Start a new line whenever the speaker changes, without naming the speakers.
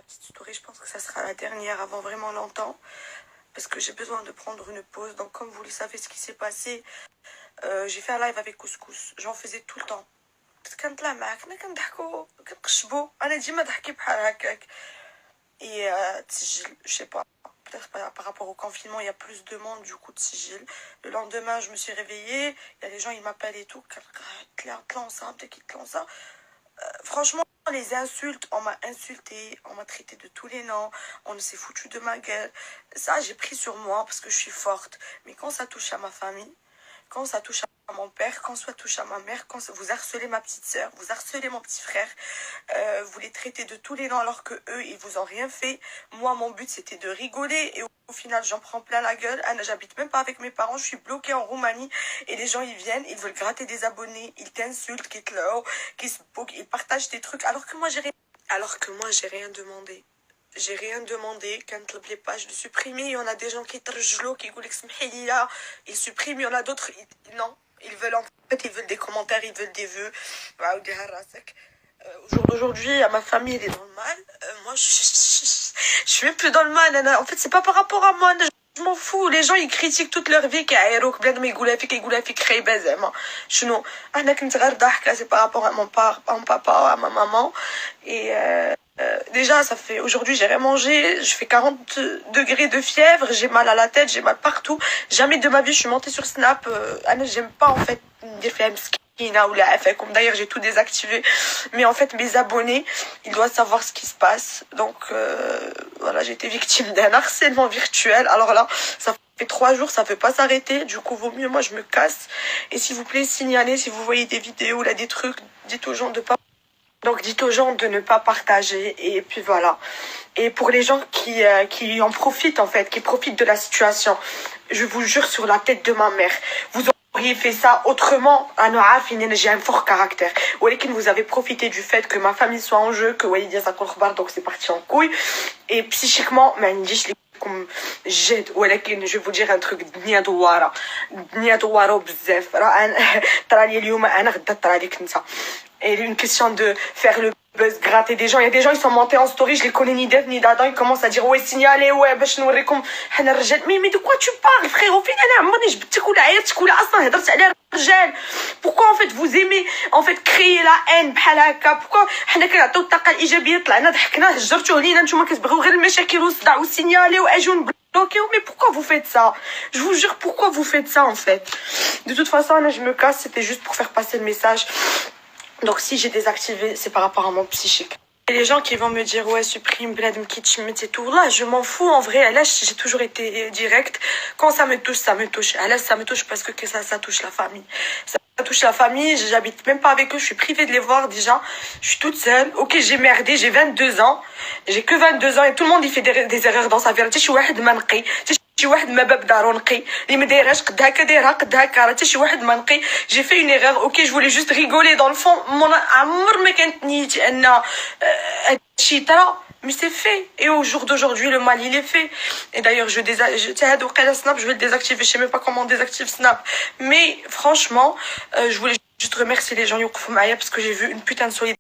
Cette story, je pense que ça sera la dernière avant vraiment longtemps. Parce que j'ai besoin de prendre une pause. Donc comme vous le savez ce qui s'est passé, j'ai fait un live avec Couscous. J'en faisais tout le temps. Parce que كنطلع معاك حنا كنضحكوا كنقشبوا انا ديما ضحكي بحال هكاك. Et je sais pas, peut-être par rapport au confinement, il y a plus de monde, du coup, de sigil. Le lendemain, je me suis réveillée, il y a des gens, ils m'appellent et tout. Franchement, les insultes, on m'a insulté, on m'a traité de tous les noms, on s'est foutu de ma gueule. Ça, j'ai pris sur moi parce que je suis forte. Mais quand ça touche à ma famille, quand ça touche à mon père, quand ça touche à ma mère, quand vous harcelez ma petite soeur, vous harcelez mon petit frère, vous les traitez de tous les noms alors que eux, ils vous ont rien fait. Moi, mon but, c'était de rigoler et au final, j'en prends plein la gueule. J'habite même pas avec mes parents, je suis bloquée en Roumanie et les gens, ils viennent, ils veulent gratter des abonnés, ils t'insultent, ils partagent des trucs alors que moi, j'ai rien demandé. J'ai rien demandé. Quand les pages de supprimer, il y en a des gens qui trjlou, qui ils suppriment, il y en a d'autres, non. Ils veulent des commentaires, ils veulent des vœux. Au jour d'aujourd'hui, ma famille, elle est dans le mal. Moi, je suis même plus dans le mal. En fait, c'est pas par rapport à moi. Je m'en fous. Les gens, ils critiquent toute leur vie. C'est par rapport à mon papa, à ma maman. Et déjà, aujourd'hui, j'ai rien mangé. Je fais 40 degrés de fièvre. J'ai mal à la tête, j'ai mal partout. Jamais de ma vie, je suis montée sur Snap. J'aime pas, en fait, dire d'ailleurs, j'ai tout désactivé. Mais en fait, mes abonnés, ils doivent savoir ce qui se passe. Donc, voilà, j'ai été victime d'un harcèlement virtuel. Alors là, ça fait 3 jours, ça ne peut pas s'arrêter. Du coup, vaut mieux, moi, je me casse. Et s'il vous plaît, signalez si vous voyez des vidéos, là, des trucs, dites aux gens de ne pas partager. Et puis voilà. Et pour les gens qui en profitent, en fait, qui profitent de la situation, je vous jure sur la tête de ma mère, vous auriez fait ça autrement. J'ai un fort caractère. Vous avez profité du fait que ma famille soit en jeu, que donc c'est parti en couille. Et psychiquement, comme جد ولكن je vais vous dire un truc الدنيا دوارة بزاف طرا لي اليوم انا غدا طرا ليك انت. Et une question de faire le buzz, gratter des gens. Il y a des gens, ils sont montés en story, je les connais ni d'Eve ni d'Adam, ils commencent à dire ouais, signalez, ouais, باش نوريكم حنا الرجال. Mais de quoi tu parles, frérot? فين انا عمرني جبتك ولا عيطتك ولا اصلا هضرت على الرجال. Pourquoi en fait vous aimez en fait créer la haine بحال هكا? Pourquoi حنا كنعطيو الطاقه الايجابيه طلعنا ضحكنا هجرتوا علينا نتوما كتبغيو غير المشاكل والصداع وسينيالي واجيو bloqué? Mais pourquoi vous faites ça? Je vous jure, pourquoi vous faites ça en fait? De toute façon, là je me casse, c'était juste pour faire passer le message. Donc si j'ai désactivé, c'est par rapport à mon psychique. Et les gens qui vont me dire ouais, supprime Bladm Kitschmit et tout, là je m'en fous en vrai. Là j'ai toujours été direct. Quand ça me touche, ça me touche. Là ça me touche parce que ça touche la famille. Ça touche la famille, j'habite même pas avec eux, je suis privée de les voir déjà. Je suis toute seule. Ok, j'ai merdé, j'ai 22 ans. J'ai que 22 ans et tout le monde il fait des erreurs dans sa vie. شي واحد ما باب دارو نقي اللي ما دايرهاش قد هكا دايرها قد هكا راه حتى شي واحد ما نقي. J'ai fait une erreur, ok, je voulais juste rigoler dans le fond. عمر ما كانت نيتي ان هادشي يطرا. Mais c'est fait. Et au jour d'aujourd'hui, le mal, il est fait. Et d'ailleurs, je vais le désactiver. Je sais même pas comment on désactive Snap. Mais franchement, je voulais juste remercier les gens parce que j'ai vu une putain de solidarité.